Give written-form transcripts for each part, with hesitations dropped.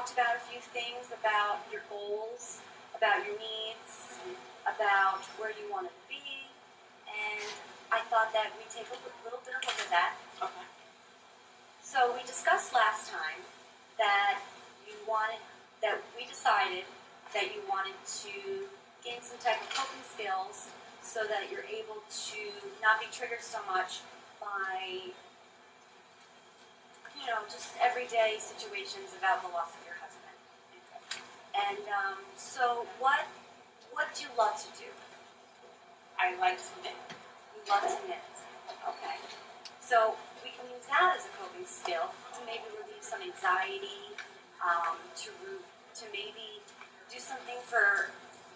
talked about a few things about your goals, about your needs, about where you want to be, and I thought that we'd take a little bit of a look at that. Okay. So we discussed last time that we decided that you wanted to gain some type of coping skills so that you're able to not be triggered so much by, just everyday situations about the loss of your husband. And so what do you love to do? I like to knit. You love to knit. Okay. So we can use that as a coping skill to maybe relieve some anxiety, to maybe do something for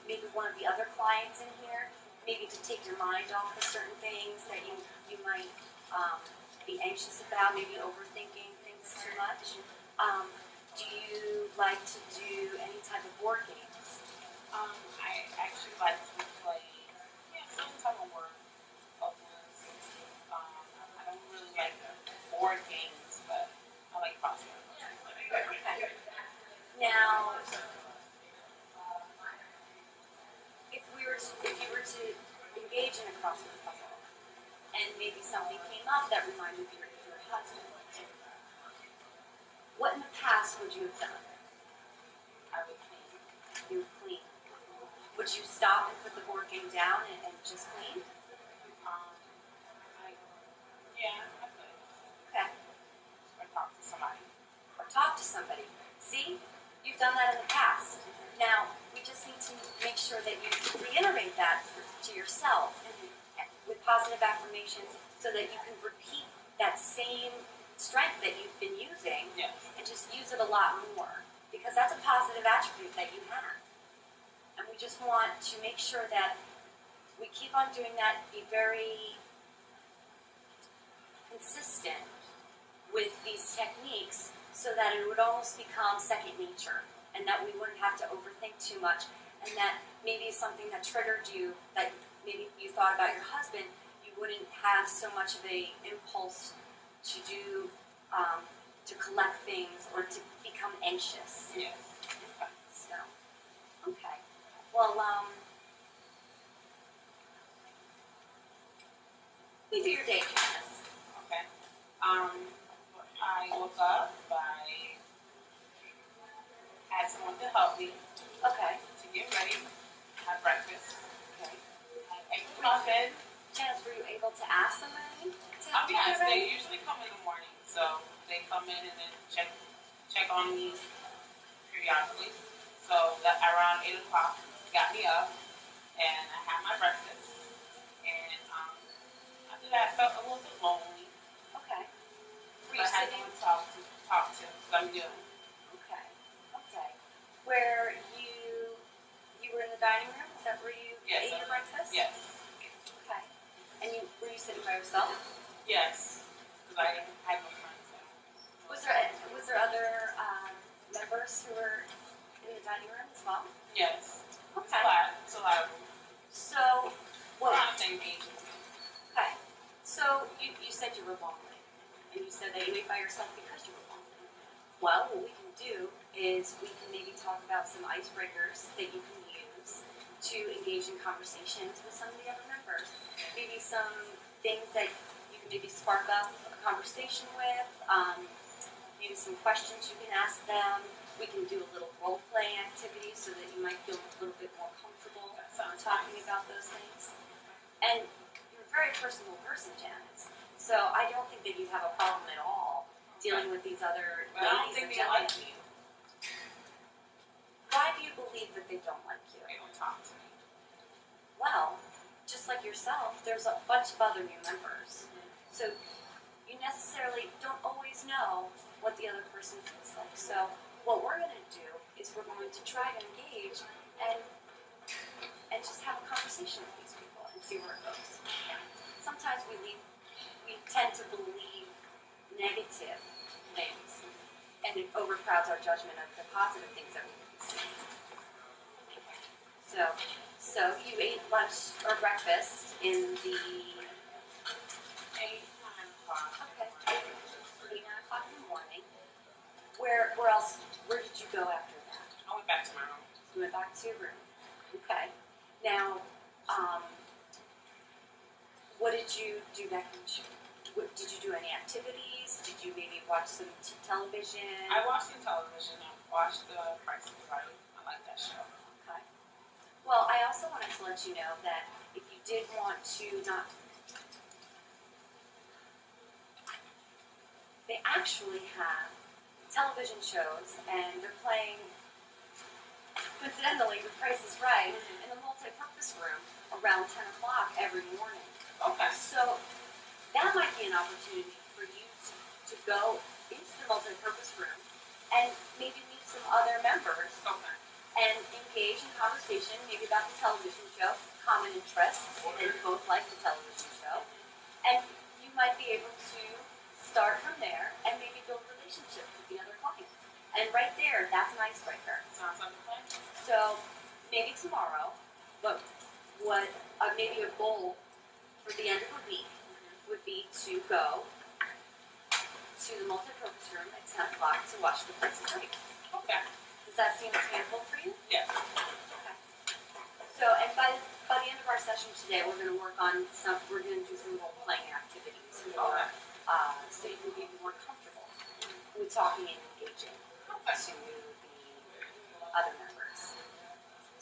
maybe one of the other clients in here, maybe to take your mind off of certain things that you might be anxious about, maybe overthinking things too much. Do you like to do any type of board games? I actually like to play some type of work. I don't really like board games, but I like crossword. Okay. Now, if you were to engage in a crossword puzzle, and maybe something came up that reminded you of your husband, what in the past would you have done? I would clean. You would clean. Would you stop and put the board game down and just clean? I could. Okay. Or talk to somebody. Or talk to somebody. See? You've done that in the past. Now, we just need to make sure that you reiterate that to yourself with positive affirmations so that you can repeat that same strength that you've been using and just use it a lot more, because that's a positive attribute that you have. And we just want to make sure that we keep on doing that, be very consistent with these techniques so that it would almost become second nature and that we wouldn't have to overthink too much, and that maybe something that triggered you, that maybe you thought about your husband, you wouldn't have so much of a impulse to do, to collect things or to become anxious. Yes. So, okay. Well, we do your day, Janice. Okay. I woke up. I had someone to help me Okay. to get ready, have breakfast. Okay. I ate muffin. Janice, were you able to ask somebody to help you Yes, get ready? they usually come in the morning, so they come in and then check on me periodically. So that around 8 o'clock, got me up, and I had my breakfast. And after that, I felt a little bit lonely. Okay. Were But you I had sitting? no one to talk to. So I'm doing. Okay. Okay. Where you were in the dining room? Is that where you ate your breakfast? Yes. Okay. And were you sitting by yourself? Yes. Because I had no friends. Was there other members who were in the dining room as well? Yes. Okay. It's a lot of them. So, We're on the same page as me. okay. So you said you were lonely, and you said that you ate by yourself because you were lonely. Well, what we can do is we can maybe talk about some icebreakers that you can use to engage in conversations with some of the other members. Maybe some things that you can maybe spark up a conversation with. Maybe some questions you can ask them. We can do a little role-playing activity so that you might feel a little bit more comfortable talking about those things. And you're a very personal person, Janice. So I don't think that you have a problem at all dealing with these other But I don't ladies think and they like gentlemen. me. Why do you believe that they don't like you? They don't talk to me. Well, just like yourself, there's a bunch of other new members. So you necessarily don't always know what the other person feels like. So what we're going to do is we're going to try to engage and just have a conversation with these people and see where it goes. Sometimes we tend to believe negative things, and it overcrowds our judgment of the positive things that we see. So you ate lunch or breakfast in the 8, 9 o'clock. okay, 8, 9 o'clock in the morning. Where else where did you go after that? I went back to my room. You went back to your room. Okay. Now, what did you do next? Did you do any activities? Did you maybe watch some television? I watched some television. I watched The Price is Right. I like that show. Okay. Well, I also wanted to let you know that if you did want to not, they actually have television shows, and they're playing, coincidentally, The Price is Right in the multi-purpose room around 10 o'clock every morning. Okay. So that might be an opportunity for you to go into the multi-purpose room and maybe meet some other members Okay. and engage in conversation, maybe about the television show, common interests, and you both like the television show. And you might be able to start from there and maybe build relationships with the other clients. And right there, that's an icebreaker. Sounds like a plan. So maybe tomorrow, but what maybe a goal for the end of the week would be to go to the multi-purpose room at 10 o'clock to watch The Price is Right. Okay. Does that seem attainable for you? Yes. Okay. So, and by the end of our session today, we're going to work on we're going to do some role-playing activities Okay. so you can be more comfortable with talking and engaging Okay. to the other members.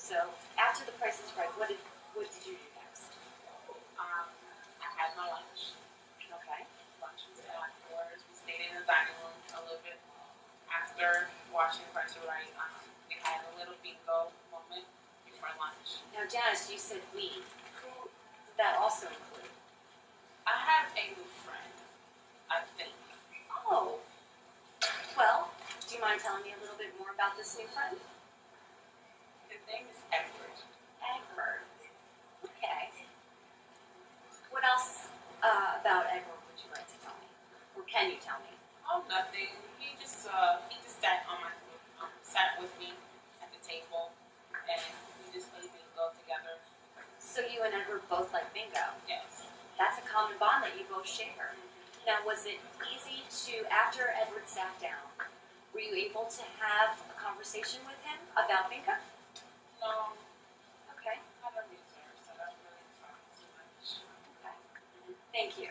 So, after The Price is Right, what did you do next? I had my lunch. Okay. Lunch was afterwards. We stayed in the dining room a little bit after watching Price is Right. We had a little bingo moment before lunch. Now, Janice, you said we. Who did that also include? I have a new friend, I think. Oh. Well, do you mind telling me a little bit more about this new friend? His name is Edward. Edward. Okay. What else about Edward would you like to tell me? Or can you tell me? Oh, nothing. He just sat with me at the table, and we just played bingo together. So you and Edward both like bingo. Yes. That's a common bond that you both share. Now, was it easy after Edward sat down, were you able to have a conversation with him about bingo? No, Okay. I don't research, so I don't really talk too much. Okay. Thank you.